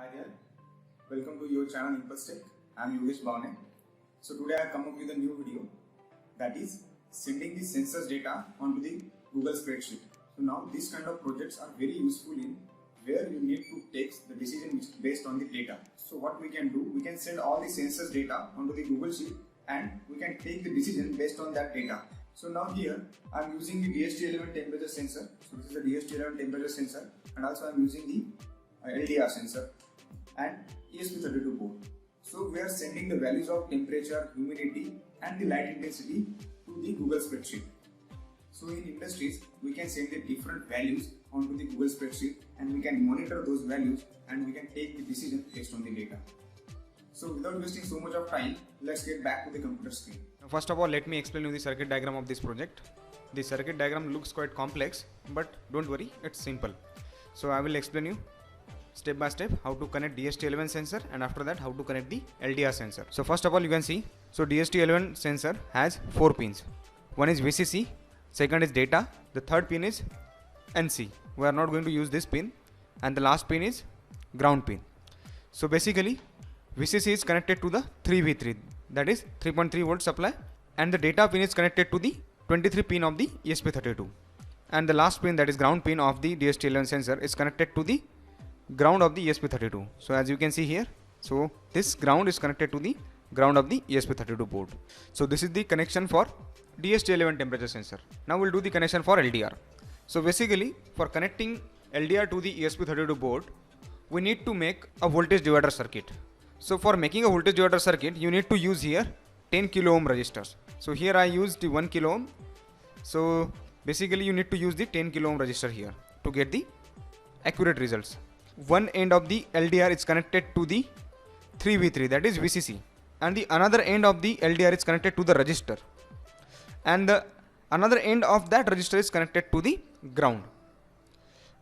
Hi there, welcome to your channel Impulse Tech. I am Yogesh Bhavne. So today I have come up with a new video, that is sending the census data onto the Google spreadsheet. So now these kind of projects are very useful in where you need to take the decision based on the data. So what we can do, we can send all the census data onto the Google Sheet and we can take the decision based on that data. So now here I am using the DHT11 temperature sensor. So this is the DHT11 temperature sensor, and also I am using the LDR sensor and ESP32 board. So we are sending the values of temperature, humidity and the light intensity to the Google spreadsheet. So in industries, we can send the different values onto the Google spreadsheet and we can monitor those values and we can take the decision based on the data. So without wasting so much of time, let's get back to the computer screen. First of all, let me explain you the circuit diagram of this project. The circuit diagram looks quite complex, but don't worry, it's simple. So I will explain you step by step how to connect DHT11 sensor, and after that how to connect the LDR sensor. So first of all, you can see, so DHT11 sensor has 4 pins. One is VCC, second is data, the third pin is NC. We are not going to use this pin, and the last pin is ground pin. So basically VCC is connected to the 3V3, that is 3.3 volt supply, and the data pin is connected to the 23 pin of the ESP32, and the last pin, that is ground pin of the DHT11 sensor, is connected to the ground of the ESP32. So as you can see here, so this ground is connected to the ground of the ESP32 board. So this is the connection for DHT11 temperature sensor. Now we'll do the connection for LDR. So basically for connecting LDR to the ESP32 board, we need to make a voltage divider circuit. So for making a voltage divider circuit, you need to use here 10 kilo ohm resistors. So here I used the 1 kilo ohm. So basically you need to use the 10 kilo ohm resistor here to get the accurate results. One end of the LDR is connected to the 3V3, that is VCC, and the another end of the LDR is connected to the resistor, and the another end of that resistor is connected to the ground.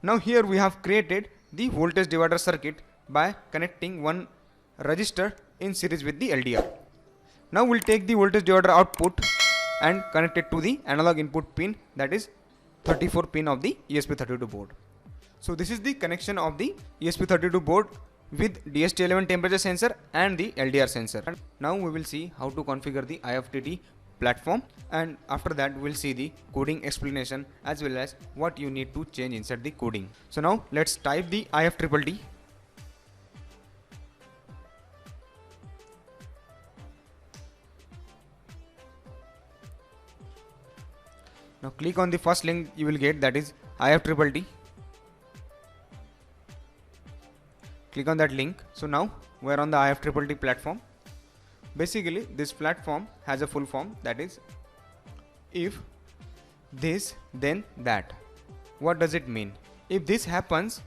Now here we have created the voltage divider circuit by connecting one resistor in series with the LDR. Now we'll take the voltage divider output and connect it to the analog input pin, that is 34 pin of the ESP32 board. So this is the connection of the ESP32 board with DHT11 temperature sensor and the LDR sensor. And now we will see how to configure the IFTT platform, and after that we will see the coding explanation as well as what you need to change inside the coding. So now let's type the IFTTT. Now click on the first link you will get, that is IFTTT. Click on that link. So now we are on the IFTTT platform. Basically this platform has a full form, that is if this then that. What does it mean? If this happens,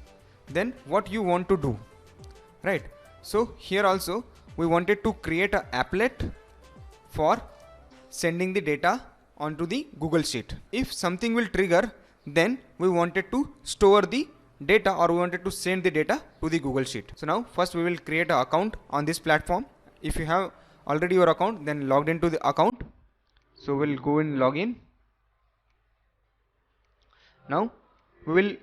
then what you want to do, right? So here also we wanted to create an applet for sending the data onto the Google Sheet. If something will trigger, then we wanted to store the data, or we wanted to send the data to the Google Sheet. So now first we will create an account on this platform. If you have already your account, then logged into the account. So we'll go in login. Now we will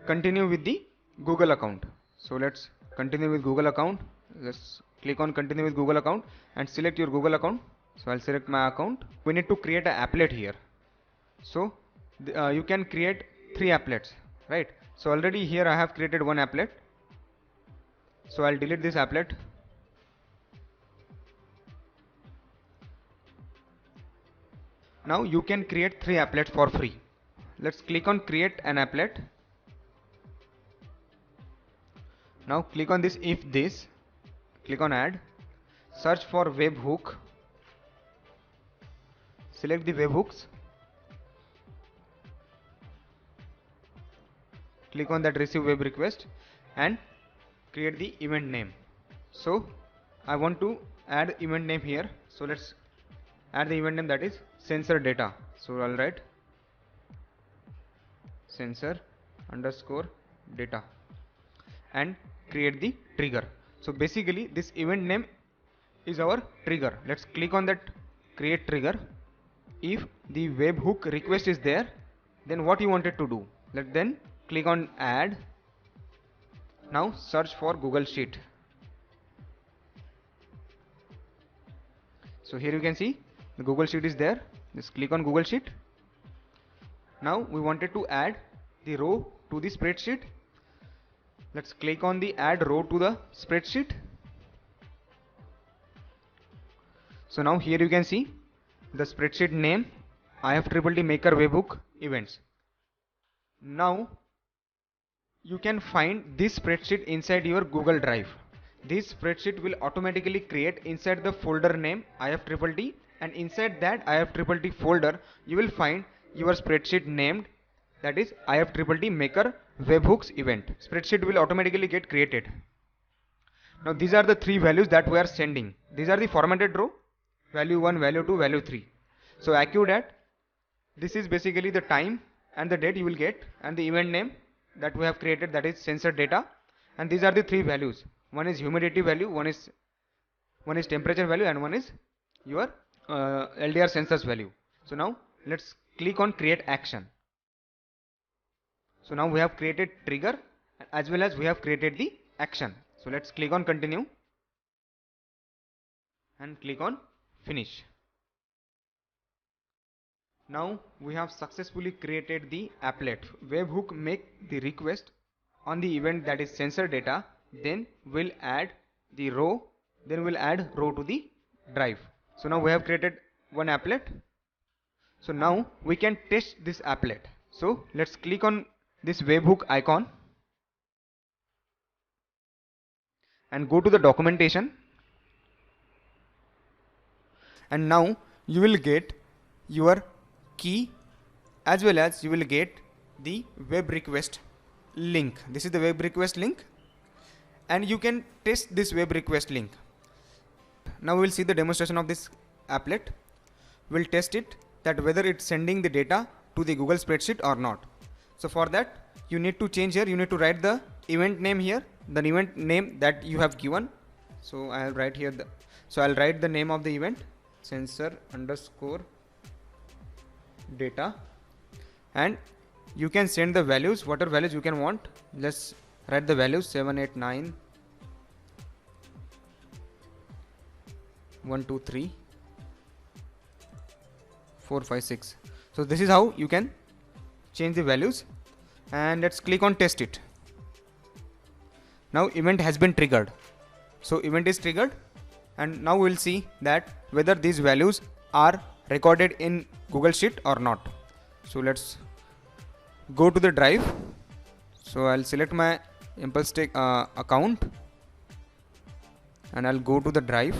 continue with the Google account. So let's continue with Google account. Let's click on continue with Google account and select your Google account. So I'll select my account. We need to create an applet here. So you can create 3 applets, right? So already here I have created one applet. So I'll delete this applet. Now you can create 3 applets for free. Let's click on create an applet. Now click on this if this. Click on add. Search for webhook. Select the webhooks. Click on that receive web request and create the event name. So I want to add event name here. So let's add the event name, that is sensor data. So I'll write sensor underscore data and create the trigger. So basically this event name is our trigger. Let's click on that create trigger. If the webhook request is there, then what you wanted to do, then click on add Now search for Google Sheet. So here you can see the Google Sheet is there. Just click on Google Sheet. Now we wanted to add the row to the spreadsheet. Let's click on the add row to the spreadsheet. So now here you can see the spreadsheet name IFTTT Maker Webhook Events. Now you can find this spreadsheet inside your Google Drive. This spreadsheet will automatically create inside the folder name IFTTT, and inside that IFTTT folder you will find your spreadsheet named, that is IFTTT Maker Webhooks Event. Spreadsheet will automatically get created. Now these are the three values that we are sending. These are the formatted row, value 1, value 2, value 3. So AccuDate, this is basically the time and the date you will get, and the event name that we have created, that is sensor data. And these are the three values. One is humidity value, one is temperature value, and one is your LDR sensors value. So now let's click on create action. So now we have created trigger as well as we have created the action. So let's click on continue and click on finish. Now we have successfully created the applet. Webhook make the request on the event, that is sensor data, then we'll add the row, then we'll add row to the drive. So now we have created one applet. So now we can test this applet. So let's click on this webhook icon and go to the documentation, and now you will get your key as well as you will get the web request link. This is the web request link, and you can test this web request link. Now we will see the demonstration of this applet. We'll test it that whether it's sending the data to the Google spreadsheet or not. So for that you need to change here, you need to write the event name here, the event name that you have given. So I'll write here I'll write the name of the event, sensor underscore data, and you can send the values, whatever values you can want. Let's write the values 789 123 456. So this is how you can change the values, and let's click on test it. Now event has been triggered. So event is triggered, and now we will see that whether these values are recorded in Google Sheet or not. So let's go to the drive. So I'll select my ImpulseTech account and I'll go to the drive,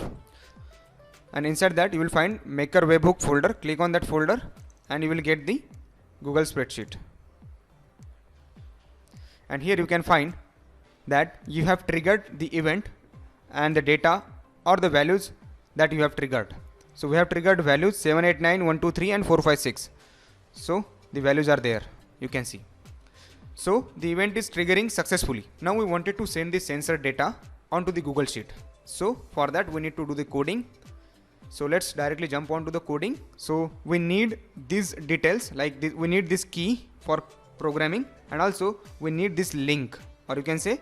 and inside that you will find Maker Webhook folder. Click on that folder and you will get the Google spreadsheet, and here you can find that you have triggered the event and the data or the values that you have triggered. So we have triggered values 789 123 and 456. So the values are there, you can see. So the event is triggering successfully. Now we wanted to send the sensor data onto the Google Sheet. So for that we need to do the coding. So let's directly jump onto the coding. So we need these details, like this, we need this key for programming, and also we need this link, or you can say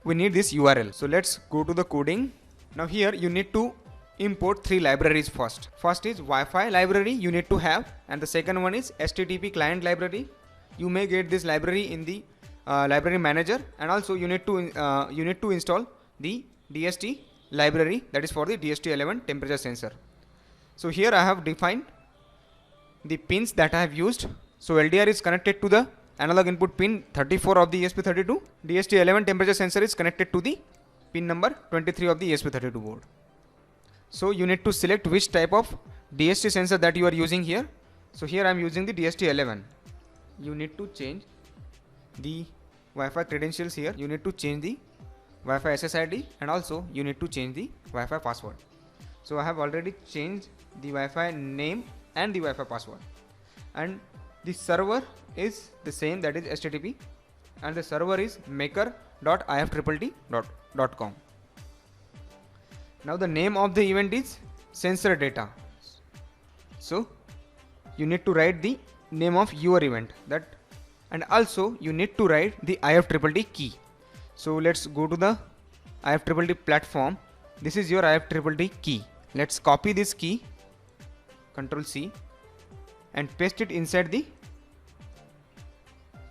we need this URL. So let's go to the coding. Now here you need to import three libraries first. First is Wi-Fi library you need to have, and the second one is HTTP client library. You may get this library in the library manager, and also you need to install the DST library, that is for the DST11 temperature sensor. So here I have defined the pins that I have used. So LDR is connected to the analog input pin 34 of the ESP32. DST11 temperature sensor is connected to the pin number 23 of the ESP32 board. So you need to select which type of DST sensor that you are using here. So here I am using the DST11. You need to change the Wi-Fi credentials here. You need to change the Wi-Fi SSID, and also you need to change the Wi-Fi password. So I have already changed the Wi-Fi name and the Wi-Fi password, and the server is the same, that is HTTP, and the server is maker.ifttt.com. Now the name of the event is sensor data. So you need to write the name of your event, that, and also you need to write the IFTTT key. So let's go to the IFTTT platform. This is your IFTTT key. Let's copy this key, Ctrl C, and paste it inside the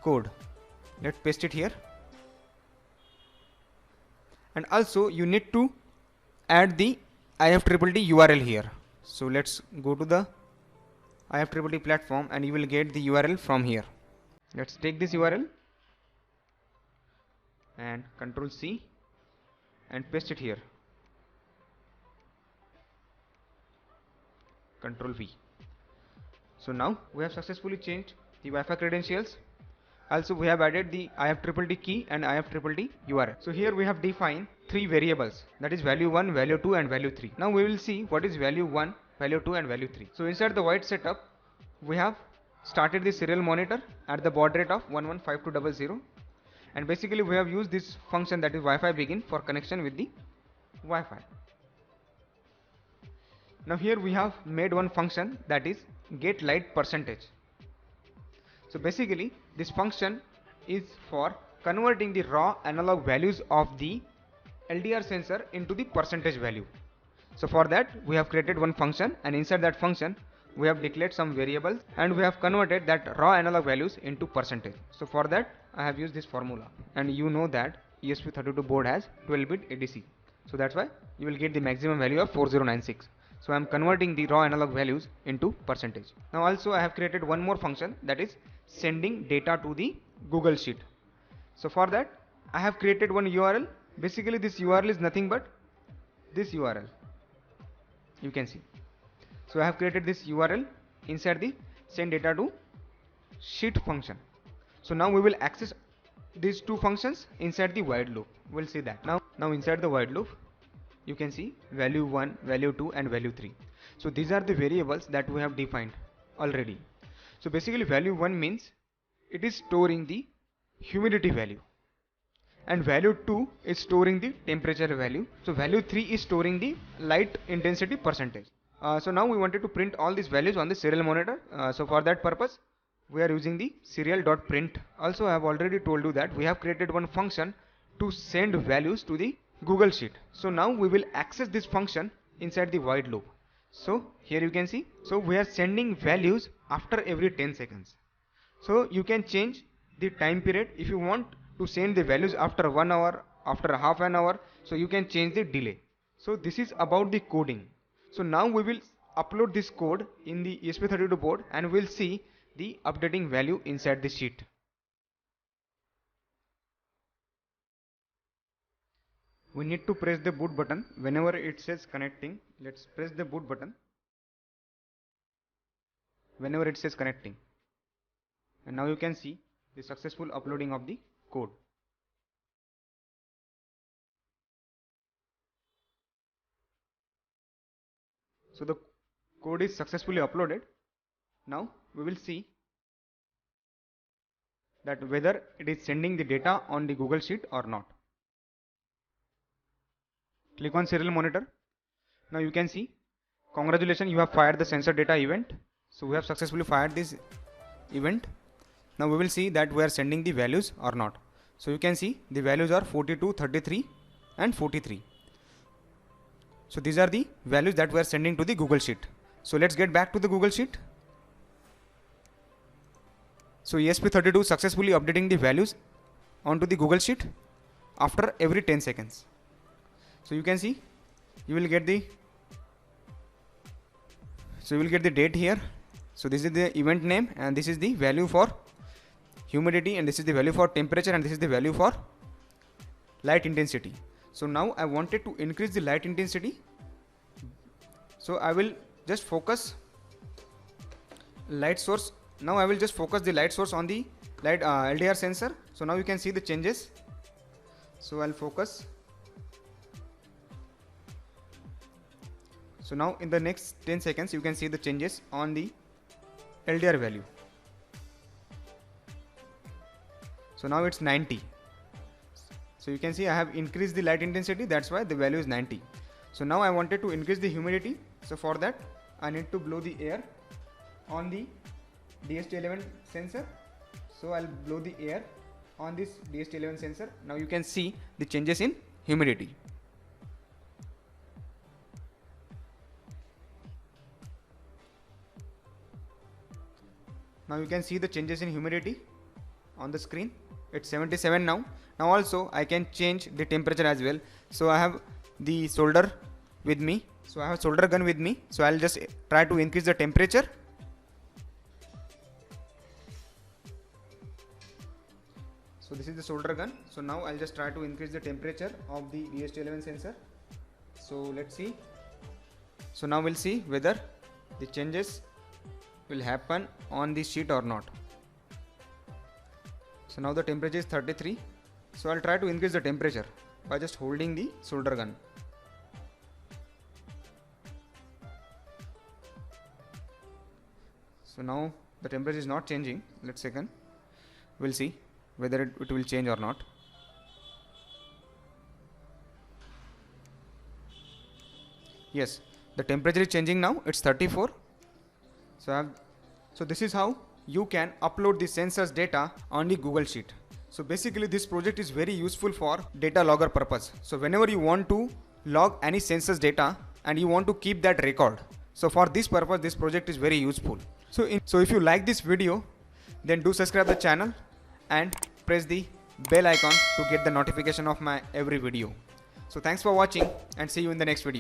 code. Let's paste it here. And also you need to add the IFTTT URL here. So let's go to the IFTTT platform and you will get the URL from here. Let's take this URL and Ctrl C and paste it here. Ctrl V. So now we have successfully changed the Wi-Fi credentials. Also we have added the IFTTT key and IFTTT URL. So here we have defined three variables, that is value 1, value 2 and value 3. Now we will see what is value 1, value 2 and value 3. So inside the void setup we have started the serial monitor at the baud rate of 115200, and basically we have used this function, that is Wi-Fi begin, for connection with the Wi-Fi. Now here we have made one function, that is get light percentage. So basically this function is for converting the raw analog values of the LDR sensor into the percentage value. So for that we have created one function, and inside that function we have declared some variables and we have converted that raw analog values into percentage. So for that I have used this formula, and you know that ESP32 board has 12-bit ADC, so that's why you will get the maximum value of 4096. So I am converting the raw analog values into percentage. Now also I have created one more function, that is sending data to the Google Sheet. So for that I have created one URL. Basically this URL is nothing but this URL, you can see. So I have created this URL inside the send data to sheet function. So now we will access these two functions inside the while loop. We'll see that. Now inside the while loop you can see value 1, value 2 and value 3. So these are the variables that we have defined already. So basically value 1 means it is storing the humidity value, and value 2 is storing the temperature value. So value 3 is storing the light intensity percentage. So now we wanted to print all these values on the serial monitor. So for that purpose we are using the serial.print. Also I have already told you that we have created one function to send values to the Google Sheet. So now we will access this function inside the void loop. So here you can see, so we are sending values after every 10 seconds. So you can change the time period. If you want to send the values after 1 hour, after half an hour, so you can change the delay. So this is about the coding. So now we will upload this code in the ESP32 board and we'll see the updating value inside the sheet. We need to press the boot button whenever it says connecting. Let's press the boot button whenever it says connecting, and now you can see the successful uploading of the code. So the code is successfully uploaded. Now we will see that whether it is sending the data on the Google Sheet or not. Click on serial monitor. Now you can see, congratulations, you have fired the sensor data event. So we have successfully fired this event. Now we will see that we are sending the values or not. So you can see the values are 42, 33 and 43. So these are the values that we are sending to the Google Sheet. So let's get back to the Google Sheet. So ESP32 successfully updating the values onto the Google Sheet after every 10 seconds. So you can see, you will get the date here. So this is the event name and this is the value for humidity and this is the value for temperature and this is the value for light intensity. So now I wanted to increase the light intensity. So I will just focus light source. Now I will just focus the light source on the light LDR sensor. So now you can see the changes. So I'll focus. So now in the next 10 seconds you can see the changes on the LDR value. So now it's 90. So you can see I have increased the light intensity, that's why the value is 90. So now I wanted to increase the humidity. So for that I need to blow the air on the DHT11 sensor. So I'll blow the air on this DHT11 sensor. Now you can see the changes in humidity. Now you can see the changes in humidity on the screen. It's 77 now. Now also I can change the temperature as well. So I have the solder with me. So I have solder gun with me. So I'll just try to increase the temperature. So this is the solder gun. So now I'll just try to increase the temperature of the DHT11 sensor. So let's see. So now we'll see whether the changes will happen on the sheet or not. So now the temperature is 33. So I'll try to increase the temperature by just holding the solder gun. So now the temperature is not changing. Let's second. We'll see whether it will change or not. Yes, the temperature is changing now. It's 34. So this is how you can upload the sensors data on the Google Sheet. So basically this project is very useful for data logger purpose. So whenever you want to log any sensors data and you want to keep that record. So for this purpose this project is very useful. So if you like this video, then do subscribe the channel and press the bell icon to get the notification of my every video. So thanks for watching and see you in the next video.